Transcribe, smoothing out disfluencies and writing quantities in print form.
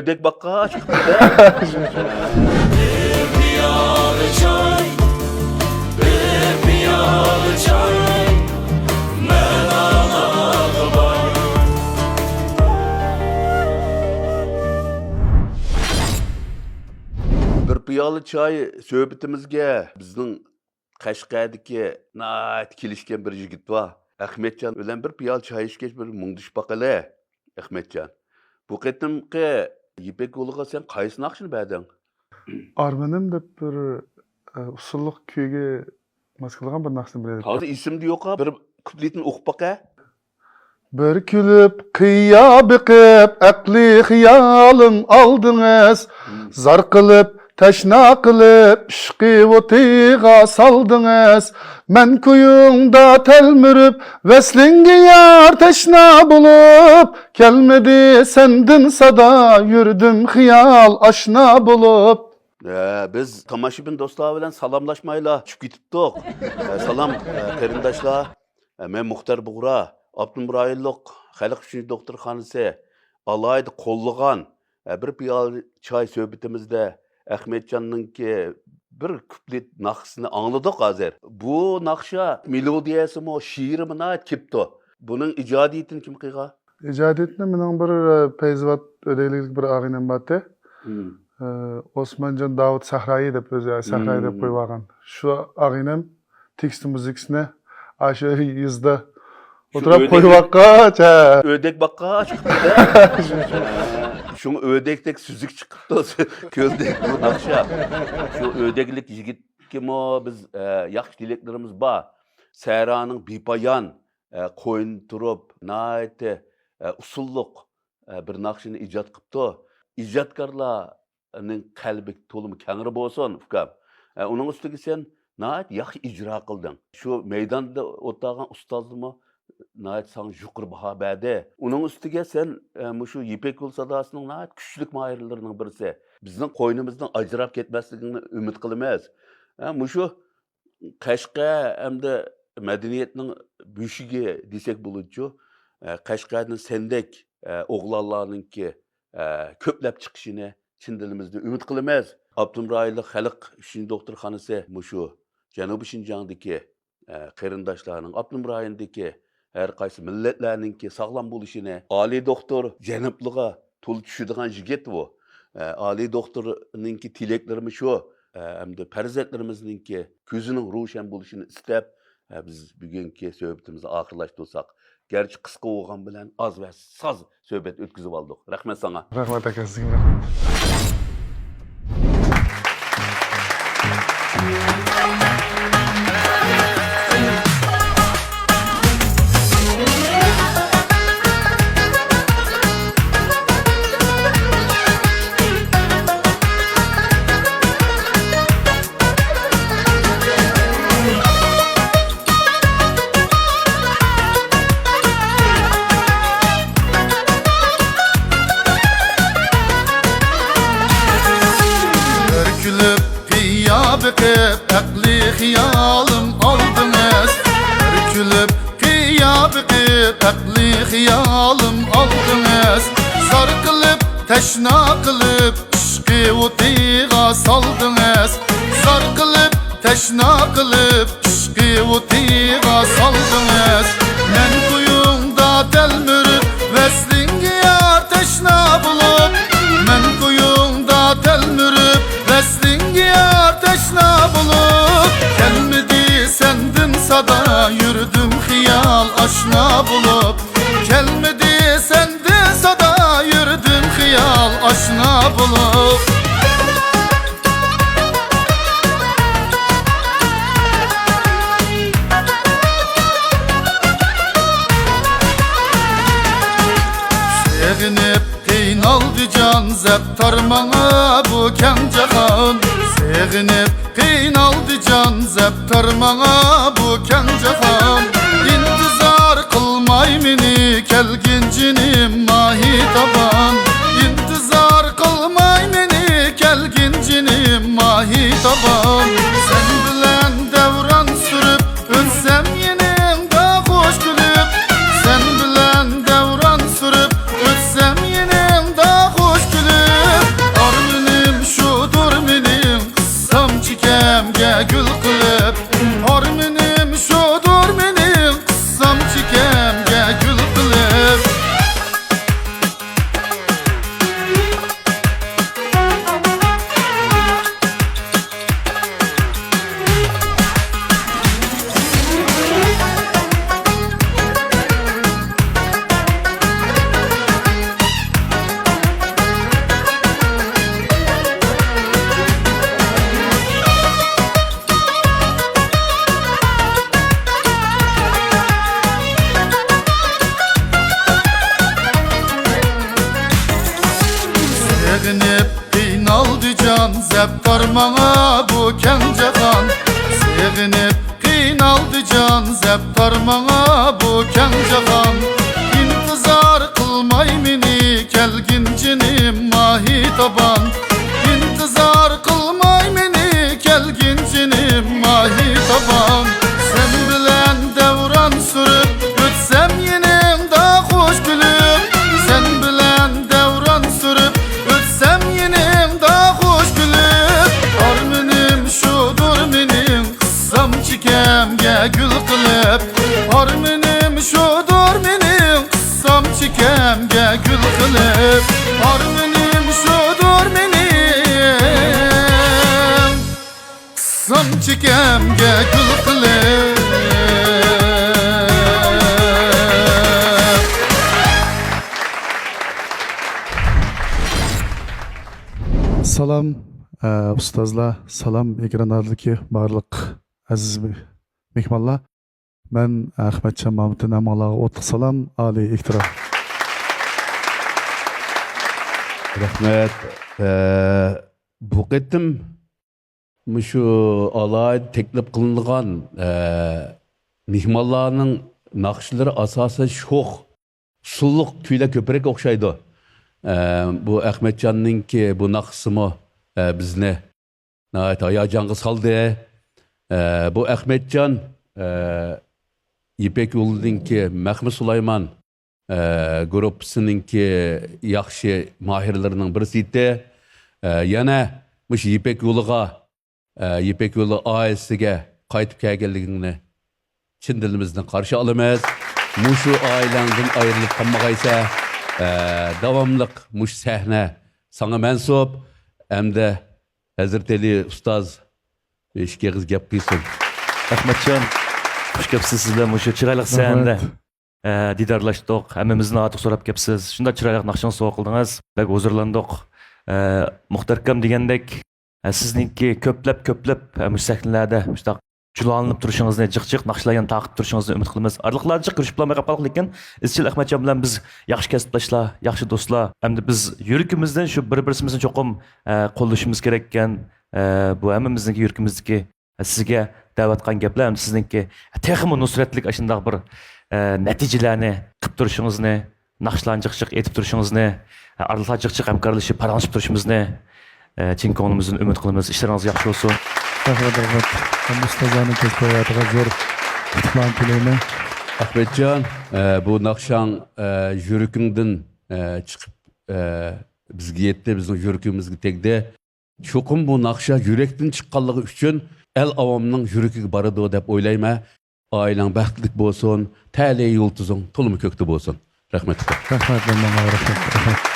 Ödek bakka çıktı. Bir piyalı çay söhbetimizge bizning Qashqardagi nayt kelishgan bir yigit var. Ahmetcan bilan bir piyalı çay içkech bir mungdish baqala. Ahmetcan. Bu qitimqi Yipek yo'liga sen qaysi naqshni berding? Armanim deb bir usulluq kuyga mas qilgan bir naqshni biladik. Hozir ismda yo'q, bir kupletini o'qib baqa. Bir kulib qiya biqib aqli xiyolim oldingiz, zar qilib tashna qilib ishqi o'tiga soldingiz. Men kuyungda telmirib veslinga yar tashna bo'lib, kelmedi sendin sada yurdim xiyol oshna bo'lib. Biz tomoshabin do'stlar bilan salomlashmayla tushib ketibdik. Salom qarindoshlar. Men Muxtar Bug'ra, Abdumurayilliq Xalq uchun doktorxonasi alayda qo'llagan bir piyola choy suhbatimizda Ahmetcanninki bir kuplet naqshini angladik hozir. Bu naqsha melodiyasimi, she'rimi kepti. Buning ijodiyatini kim qilgan? İcadetini mening bir peyzvat ödeylik bir ağinem batı. Osmancan Davut Sahrayi deb o'zi Sahrayi deb qo'yib olgan. Shu ağinem tekst muzikasini aşu yuzda o'tirib qo'yib oqqach, Ödek bakka chiqdi. Şunu ödektek süzük çıktı. Közdek bu naqsha. Şu ödeklik yigitki biz yaxshi dileklerimiz var. Sahraning bepoyon qo'yin turib, nayte usulluq bir naqshini ijod qilibdi. İjodkorlarning qalbi to'limi kangri bo'lsin, ukam. Uning ustiga sen nayt yaxshi ijro qilding. Shu maydonda o'tirgan ustozimni nayt sana yuqur baha berdi. Uning ustiga sen shu Yipek yo'l sadosining nayt kuchlik mahirlarining birisi. Bizning qo'ynimizdan ajrab ketmasligini umid qilamiz. Shu Qashqa hamda madaniyatning beshigi desak bo'ladi. Qashqarning sendek o'g'lonlarningki ko'plab chiqishini chin dilimizda umid qilamiz. Abdumurayilliq Xalq uchun doktorxonasi shu Janubiy Shinjongdagi qarindoshlarning Abdumurayindagi her qaysi millatlarninki sağlam bo'lishini, oliy doktor janobliga to'lib tushadigan yigit bu. Oliy doktorninki tilaklarimiz shu. Hamda farzandlarimizninki ko'zining ro'shan bo'lishini istab, biz bugungi suhbatimizni oxirlashtirsak, garchi qisqa bo'lgan bilan oz va soz suhbat o'tkazib oldik. Rahmat sana. Rahmat aka, sizga rahmat. Biqib aqli xiyolim oldingiz. Bir kulib qiya biqib aqli xiyolim oldingiz. Zar qilib tashna qilib ishqi o'tiga soldingiz. Zar qilib tashna qilib ishqi o'tiga soldingiz. Men kuyungda telmirib veslinga yar tashna bo'lib. Men kuyungda telmirib veslinga yar tashna bo'lib, kelmedi sendin sada yurdim xiyol oshna bo'lib. Kelmedi sendin sada yurdim xiyol oshna bo'lib. Sevinib qiynaldı can zeb tarmana bu kem jahon. Sevinib qiynaldı can zeb tarmana bu kem jahon. İntizar qilmay meni kelginjinim mahi taban. İntizar qilmay meni kelginjinim mahi taban. Sen bilan davron surib o'tsam yeningda xo'sh kulib. Sen bilan davron surib o'tsam yeningda xo'sh kulib. Sevinip qiynaldı can zeptar mana bu keng jahan Sevinip qiynaldı can zeptar mana bu keng jahan İntizar qılmay meni kelginjinim mahi taban İntizar qılmay meni kelginjinim mahi taban Sen bilen devran sürüp ötsem yenimda hoş gülüp Sen bilen devran sürüp ötsem yenimda hoş gülüp Armenim şudur menim kıssam çikemge gül kılıp Armenim şudur menim kıssam çikemge gül kılıp Armenim şudur menim kıssam çikemge gül kılıp Salam ustazlar, salam ekranlardaki barliq aziz mehmonlar. Ben Ahmetcan Mahmud'un amalığa otluq salam, Ali iktiram. Rahmet. Bu qetim şu alayda teklif kılıngan mihmallarının naqşları asasen şox, sulluq tüyle köperek okşaydı. Bu Ahmetcan'ın ki bu naqsımı bizni hayacanğa saldı. Bu Ahmetcan İpek Yolu'nun ki Mehmet Sulayman grupsının ki yaxşı mahirlerinin birisiydi. Yana müş İpek Yolu'ga İpek Yolu ailesiga qaytıp kelganligini chin dilimizden qarşı alamaz. Muşu ailenizden ayrılıp kalmagaysa davamlıq muş sahne sana mensup hem de Hazreti Ali Ustaz işe kız gap qilsin. Ahmetcan, hoş gepsiz sizler muşu çıraylık sahne didarlaştık. Hemmimizin atık sorap gepsiz. Şunda çıraylık naqşan soğuk kıldınız. Bek huzurlandık. Muhtarkam degandek sizningki köplep muş sahnelerde muştaq julanıp turuşunuzni, jiq-jiq naqshlarga taqib turuşunuzni umid qilamiz. Arliqlarcha kirishib bo'lmay qoldik, lekin izchil Ahmetcan bilan biz yaxshi kasbdoshlar, yaxshi do'stlar. Hamda biz yuragimizdan shu bir-birimizni cho'qim qo'llashimiz kerak ekan. Bu hammamizningki yuragimizdagi sizga da'vatgan gaplar ham sizningki texmi nusratlik shunday bir natijalarni qilib turishingizni, naqshlarni jiq-jiq etib turishingizni, arliqlar jiq-jiq hamkorlashib, paranglashib turishimizni chin ko'nglimizdan umid qilamiz. İşleriniz yaxshi bo'lsin. Rahmet. Ben ustazlarının tezgahıga zor itikman tileyim. Ahmetcan, bu naqşan yürükünden çıkıp bizge yetti, bizim yürükümüzge tegdi. Çokum bu naqşa yürekten çıqqanlığı üçün el avamının yürüküge barıdı dep oylayma. Ailen baxtlik bolsun, tali yultuzun, tolumı köktü bolsun. Rahmet. Rahmet.